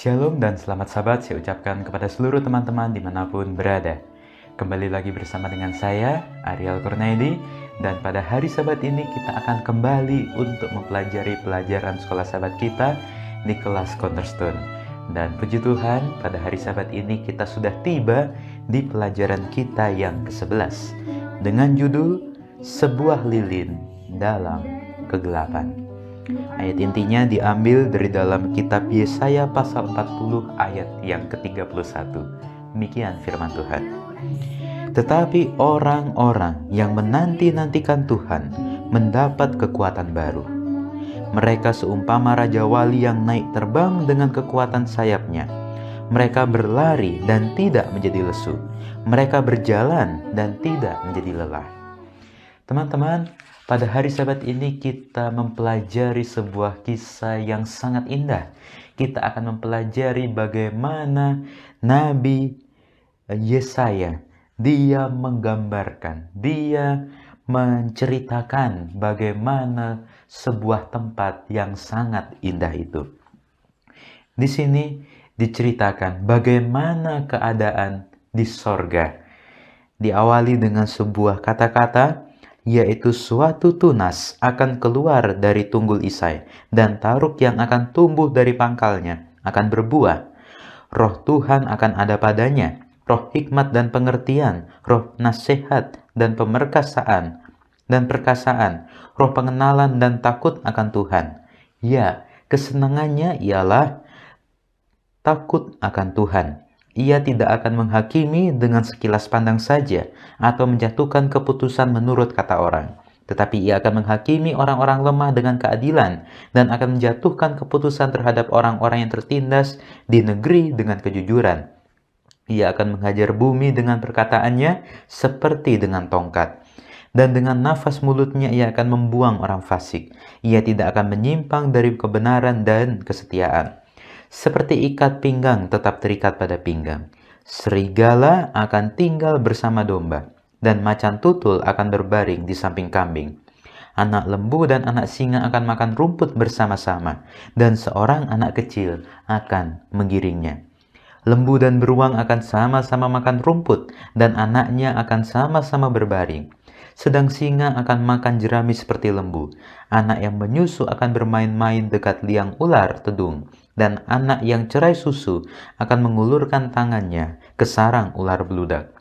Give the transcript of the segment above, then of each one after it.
Shalom dan selamat sahabat saya ucapkan kepada seluruh teman-teman dimanapun berada. Kembali lagi bersama dengan saya, Ariel Kurnaidi, dan pada hari Sabat ini kita akan kembali untuk mempelajari pelajaran sekolah Sabat kita di kelas Cornerstone. Dan puji Tuhan, pada hari Sabat ini kita sudah tiba di pelajaran kita yang ke-11 dengan judul Sebuah Lilin dalam Kegelapan. Ayat intinya diambil dari dalam kitab Yesaya pasal 40 ayat yang ke-31. Demikian firman Tuhan. Tetapi orang-orang yang menanti-nantikan Tuhan mendapat kekuatan baru. Mereka seumpama Raja Wali yang naik terbang dengan kekuatan sayapnya. Mereka berlari dan tidak menjadi lesu. Mereka berjalan dan tidak menjadi lelah. Teman-teman, pada hari Sabat ini kita mempelajari sebuah kisah yang sangat indah. Kita akan mempelajari bagaimana Nabi Yesaya, dia menggambarkan, dia menceritakan bagaimana sebuah tempat yang sangat indah itu. Di sini diceritakan bagaimana keadaan di sorga. Diawali dengan sebuah kata-kata, yaitu suatu tunas akan keluar dari tunggul Isai, dan taruk yang akan tumbuh dari pangkalnya akan berbuah. Roh Tuhan akan ada padanya, roh hikmat dan pengertian, roh nasihat dan perkasaan, roh pengenalan dan takut akan Tuhan. Ya, kesenangannya ialah takut akan Tuhan. Ia tidak akan menghakimi dengan sekilas pandang saja atau menjatuhkan keputusan menurut kata orang. Tetapi ia akan menghakimi orang-orang lemah dengan keadilan dan akan menjatuhkan keputusan terhadap orang-orang yang tertindas di negeri dengan kejujuran. Ia akan menghajar bumi dengan perkataannya seperti dengan tongkat. Dan dengan nafas mulutnya ia akan membuang orang fasik. Ia tidak akan menyimpang dari kebenaran dan kesetiaan. Seperti ikat pinggang tetap terikat pada pinggang. Serigala akan tinggal bersama domba, dan macan tutul akan berbaring di samping kambing. Anak lembu dan anak singa akan makan rumput bersama-sama, dan seorang anak kecil akan menggiringnya. Lembu dan beruang akan sama-sama makan rumput, dan anaknya akan sama-sama berbaring. Sedang singa akan makan jerami seperti lembu. Anak yang menyusu akan bermain-main dekat liang ular tedung, dan anak yang cerai susu akan mengulurkan tangannya ke sarang ular beludak.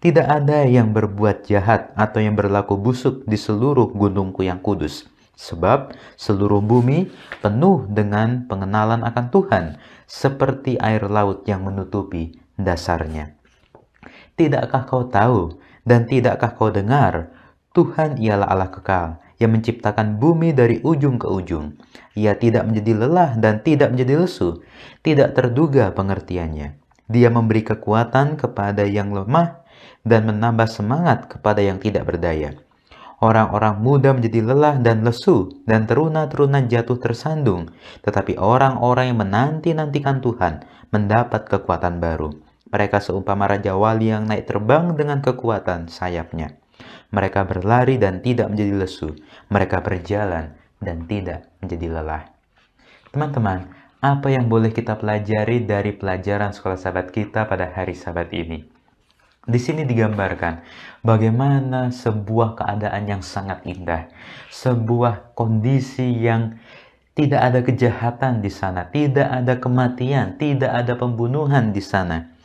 Tidak ada yang berbuat jahat atau yang berlaku busuk di seluruh gunungku yang kudus, sebab seluruh bumi penuh dengan pengenalan akan Tuhan, seperti air laut yang menutupi dasarnya. Tidakkah kau tahu dan tidakkah kau dengar? Tuhan ialah Allah kekal, yang menciptakan bumi dari ujung ke ujung. Ia tidak menjadi lelah dan tidak menjadi lesu, tidak terduga pengertiannya. Dia memberi kekuatan kepada yang lemah dan menambah semangat kepada yang tidak berdaya. Orang-orang muda menjadi lelah dan lesu, dan teruna-teruna jatuh tersandung. Tetapi orang-orang yang menanti-nantikan Tuhan mendapat kekuatan baru. Mereka seumpama Raja Wali yang naik terbang dengan kekuatan sayapnya. Mereka berlari dan tidak menjadi lesu. Mereka berjalan dan tidak menjadi lelah. Teman-teman, apa yang boleh kita pelajari dari pelajaran sekolah Sabat kita pada hari Sabat ini? Di sini digambarkan bagaimana sebuah keadaan yang sangat indah, sebuah kondisi yang tidak ada kejahatan di sana, tidak ada kematian, tidak ada pembunuhan di sana.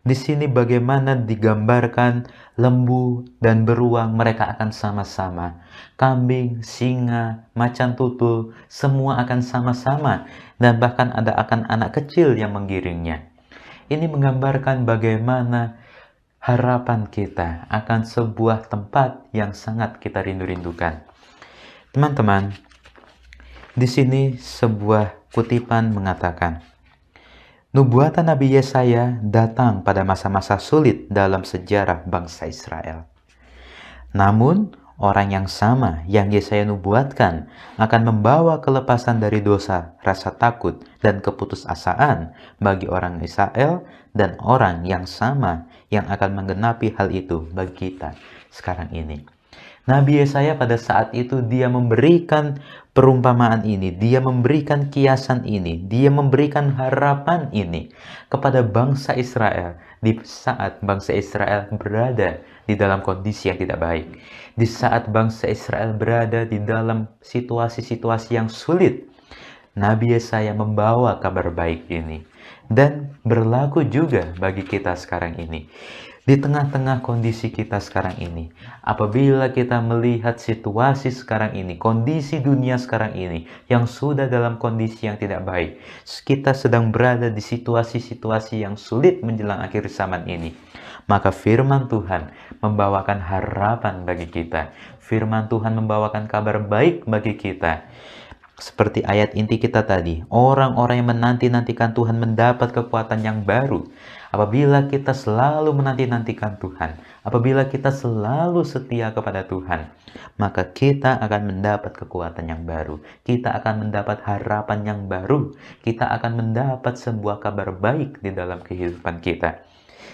Di sini bagaimana digambarkan lembu dan beruang, mereka akan sama-sama. Kambing, singa, macan tutul, semua akan sama-sama. Dan bahkan akan anak kecil yang menggiringnya. Ini menggambarkan bagaimana harapan kita akan sebuah tempat yang sangat kita rindu-rindukan. Teman-teman, di sini sebuah kutipan mengatakan, nubuatan Nabi Yesaya datang pada masa-masa sulit dalam sejarah bangsa Israel. Namun, orang yang sama yang Yesaya nubuatkan akan membawa kelepasan dari dosa, rasa takut, dan keputusasaan bagi orang Israel, dan orang yang sama yang akan menggenapi hal itu bagi kita sekarang ini. Nabi Yesaya pada saat itu dia memberikan perumpamaan ini, dia memberikan kiasan ini, dia memberikan harapan ini kepada bangsa Israel di saat bangsa Israel berada di dalam kondisi yang tidak baik. Di saat bangsa Israel berada di dalam situasi-situasi yang sulit, Nabi Yesaya membawa kabar baik ini. Dan berlaku juga bagi kita sekarang ini. Di tengah-tengah kondisi kita sekarang ini, apabila kita melihat situasi sekarang ini, kondisi dunia sekarang ini, yang sudah dalam kondisi yang tidak baik, kita sedang berada di situasi-situasi yang sulit menjelang akhir zaman ini, maka firman Tuhan membawakan harapan bagi kita. Firman Tuhan membawakan kabar baik bagi kita. Seperti ayat inti kita tadi, orang-orang yang menanti-nantikan Tuhan mendapat kekuatan yang baru. Apabila kita selalu menanti-nantikan Tuhan, apabila kita selalu setia kepada Tuhan, maka kita akan mendapat kekuatan yang baru. Kita akan mendapat harapan yang baru. Kita akan mendapat sebuah kabar baik di dalam kehidupan kita.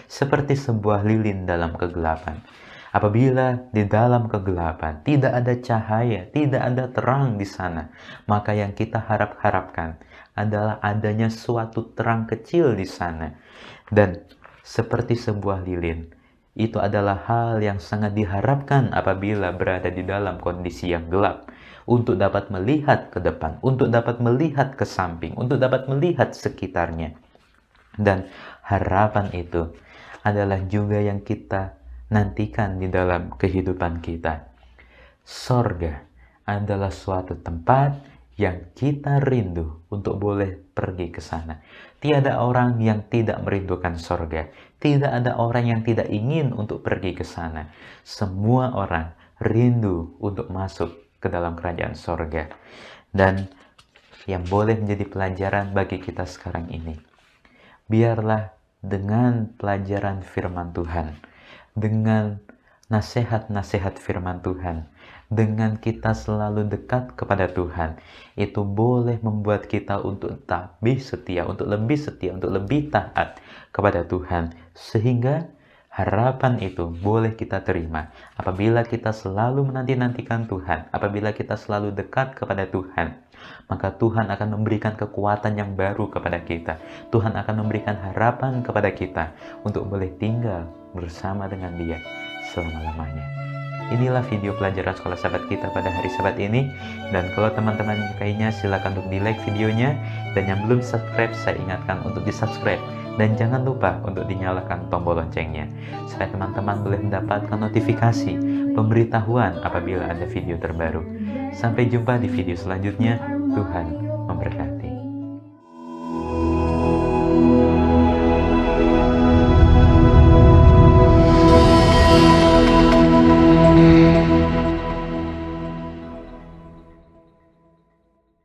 Seperti sebuah lilin dalam kegelapan. Apabila di dalam kegelapan tidak ada cahaya, tidak ada terang di sana, maka yang kita harapkan adalah adanya suatu terang kecil di sana. Dan seperti sebuah lilin, itu adalah hal yang sangat diharapkan apabila berada di dalam kondisi yang gelap, untuk dapat melihat ke depan, untuk dapat melihat ke samping, untuk dapat melihat sekitarnya. Dan harapan itu adalah juga yang kita nantikan di dalam kehidupan kita. Sorga adalah suatu tempat yang kita rindu untuk boleh pergi ke sana. Tiada orang yang tidak merindukan sorga. Tidak ada orang yang tidak ingin untuk pergi ke sana. Semua orang rindu untuk masuk ke dalam kerajaan sorga. Dan yang boleh menjadi pelajaran bagi kita sekarang ini, biarlah dengan pelajaran firman Tuhan, dengan nasihat-nasihat firman Tuhan, dengan kita selalu dekat kepada Tuhan, itu boleh membuat kita untuk lebih setia, untuk lebih taat kepada Tuhan, sehingga harapan itu boleh kita terima apabila kita selalu menanti-nantikan Tuhan, apabila kita selalu dekat kepada Tuhan. Maka Tuhan akan memberikan kekuatan yang baru kepada kita. Tuhan akan memberikan harapan kepada kita untuk boleh tinggal bersama dengan Dia selama-lamanya. Inilah video pelajaran sekolah sahabat kita pada hari Sabat ini. Dan kalau teman-teman menyukainya, silakan untuk di-like videonya. Dan yang belum subscribe, saya ingatkan untuk di-subscribe. Dan jangan lupa untuk dinyalakan tombol loncengnya, supaya teman-teman boleh mendapatkan notifikasi pemberitahuan apabila ada video terbaru. Sampai jumpa di video selanjutnya. Tuhan